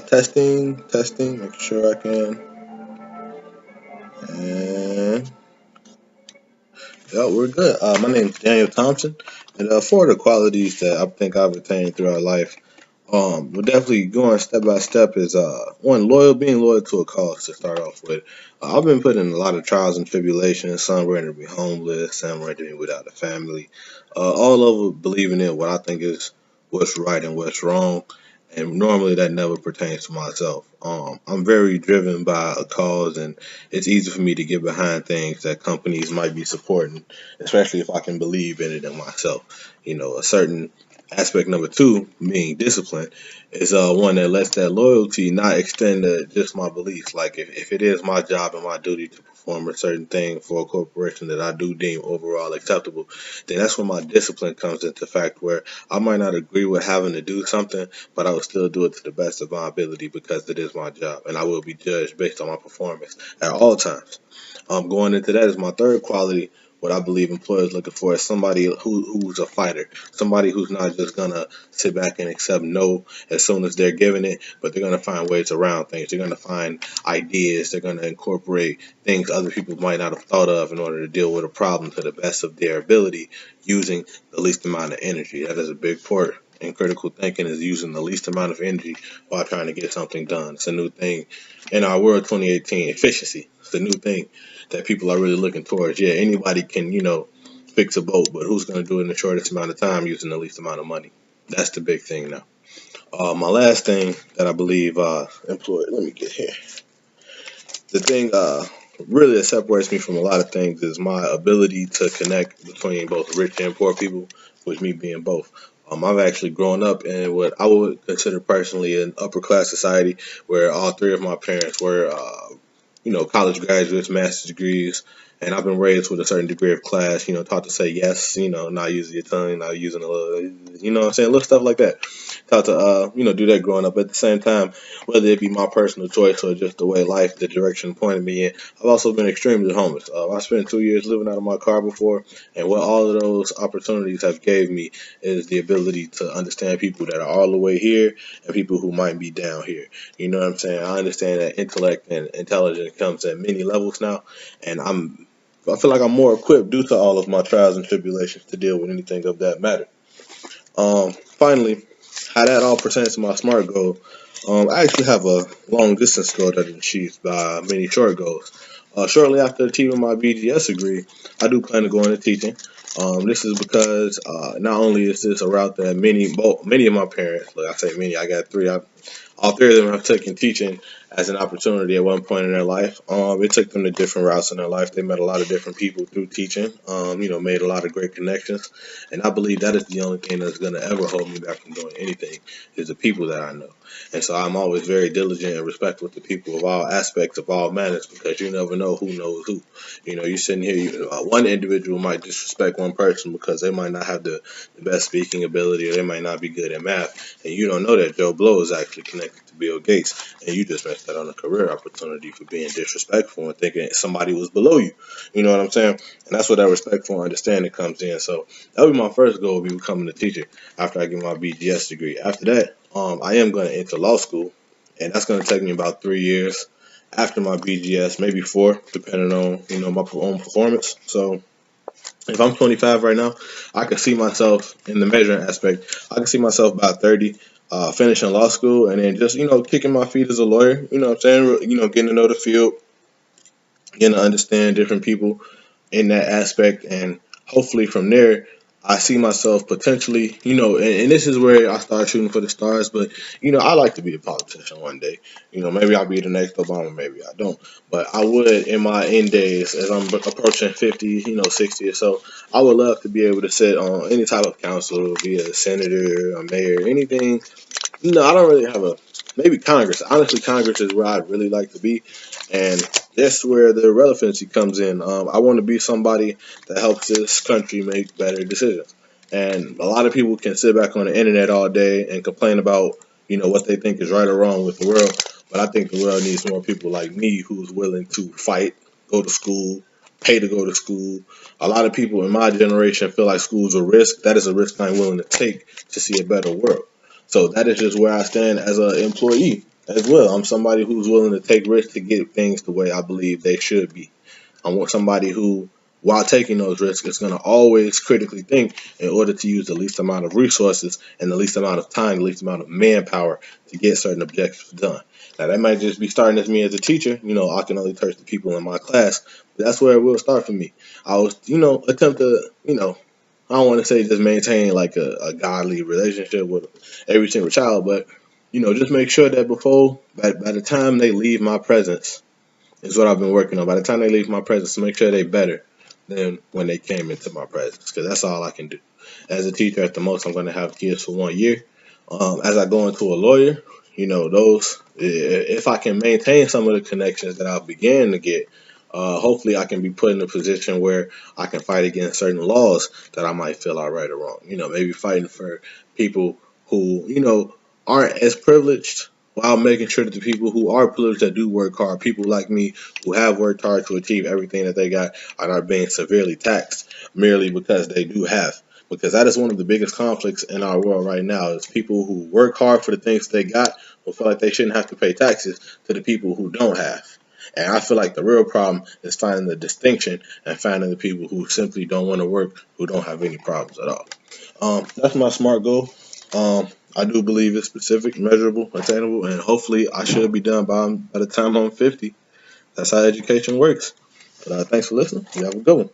Testing, making sure I can. And yeah, we're good. My name's Daniel Thompson, and four of the qualities that I think I've attained throughout life, we're definitely going step by step. Is one, being loyal to a cause to start off with. I've been put in a lot of trials and tribulations. Some rendered me homeless, some rendered me without a family. All over believing in what I think is what's right and what's wrong, and normally that never pertains to myself. I'm very driven by a cause, and it's easy for me to get behind things that companies might be supporting, especially if I can believe in it in myself. A certain aspect number two, being discipline, is one that lets that loyalty not extend to just my beliefs. Like if it is my job and my duty to perform a certain thing for a corporation that I do deem overall acceptable, then that's when my discipline comes into fact, where I might not agree with having to do something, but I will still do it to the best of my ability because it is my job, and I will be judged based on my performance at all times. Going into that is my third quality. What I believe employers looking for is somebody who's a fighter, somebody who's not just gonna sit back and accept no as soon as they're given it, but they're gonna find ways around things. They're gonna find ideas. They're gonna incorporate things other people might not have thought of in order to deal with a problem to the best of their ability, using the least amount of energy. That is a big part in critical thinking, is using the least amount of energy while trying to get something done. It's a new thing in our world, 2018. Efficiency. It's a new thing that people are really looking towards. Yeah, anybody can, fix a boat, but who's going to do it in the shortest amount of time using the least amount of money? That's the big thing now. My last thing that I believe let me get here. The thing really that separates me from a lot of things is my ability to connect between both rich and poor people, with me being both. I've actually grown up in what I would consider personally an upper class society, where all three of my parents were college graduates, master's degrees, and I've been raised with a certain degree of class, taught to say yes, not using your tongue, not using a little, what I'm saying, little stuff like that. Taught to, do that growing up. At the same time, whether it be my personal choice or just the way life, the direction pointed me in, I've also been extremely homeless. I spent 2 years living out of my car before, and what all of those opportunities have gave me is the ability to understand people that are all the way here and people who might be down here. You know what I'm saying? I understand that intellect and intelligence comes at many levels now, and I feel like I'm more equipped due to all of my trials and tribulations to deal with anything of that matter. Finally, how that all pertains to my SMART goal, I actually have a long distance goal that is achieved by many short goals. Shortly after achieving my BGS degree, I do plan to go into teaching. This is because not only is this a route that many of my parents, like I say many, I got three, all three of them have taken teaching as an opportunity at one point in their life. It took them to different routes in their life. They met a lot of different people through teaching, made a lot of great connections. And I believe that is the only thing that's going to ever hold me back from doing anything, is the people that I know. And so I'm always very diligent and respectful to people of all aspects, of all manners, because you never know who knows who. You're sitting here, one individual might disrespect one person because they might not have the best speaking ability, or they might not be good at math. And you don't know that Joe Blow is actually connected to Bill Gates, and you just missed out on a career opportunity for being disrespectful and thinking somebody was below you. You know what I'm saying? And that's where that respectful understanding comes in. So that would be my first goal, would be becoming a teacher after I get my BGS degree. After that, I am going to enter law school, and that's going to take me about 3 years after my BGS, maybe four, depending on my own performance. So if I'm 25 right now, I can see myself in the measuring aspect. I can see myself about 30, finishing law school, and then just kicking my feet as a lawyer. You know what I'm saying? Getting to know the field, getting to understand different people in that aspect, and hopefully from there I see myself potentially, and this is where I start shooting for the stars. But I like to be a politician one day. Maybe I'll be the next Obama, maybe I don't. But I would, in my end days, as I'm approaching 50, 60 or so, I would love to be able to sit on any type of council, be a senator, a mayor, anything. I don't really have a, maybe Congress. Honestly, Congress is where I'd really like to be, and that's where the relevancy comes in. I want to be somebody that helps this country make better decisions. And a lot of people can sit back on the internet all day and complain about what they think is right or wrong with the world, but I think the world needs more people like me who's willing to fight, go to school, pay to go to school. A lot of people in my generation feel like school's a risk. That is a risk I'm willing to take to see a better world. So that is just where I stand as an employee as well. I'm somebody who's willing to take risks to get things the way I believe they should be. I want somebody who, while taking those risks, is going to always critically think in order to use the least amount of resources and the least amount of time, the least amount of manpower to get certain objectives done. Now, that might just be starting as me as a teacher. I can only touch the people in my class. But that's where it will start for me. I was, attempt to, I don't want to say just maintain like a godly relationship with every single child, but, just make sure that by the time they leave my presence, is what I've been working on. By the time they leave my presence, to make sure they better than when they came into my presence, because that's all I can do. As a teacher, at the most, I'm going to have kids for 1 year. As I go into a lawyer, those, if I can maintain some of the connections that I began to get, hopefully I can be put in a position where I can fight against certain laws that I might feel are right or wrong. Maybe fighting for people who, aren't as privileged, while making sure that the people who are privileged that do work hard, people like me who have worked hard to achieve everything that they got, are not being severely taxed merely because they do have. Because that is one of the biggest conflicts in our world right now, is people who work hard for the things they got will feel like they shouldn't have to pay taxes to the people who don't have. And I feel like the real problem is finding the distinction and finding the people who simply don't want to work, who don't have any problems at all. That's my SMART goal. I do believe it's specific, measurable, attainable, and hopefully I should be done by the time I'm 50. That's how education works. But thanks for listening. You have a good one.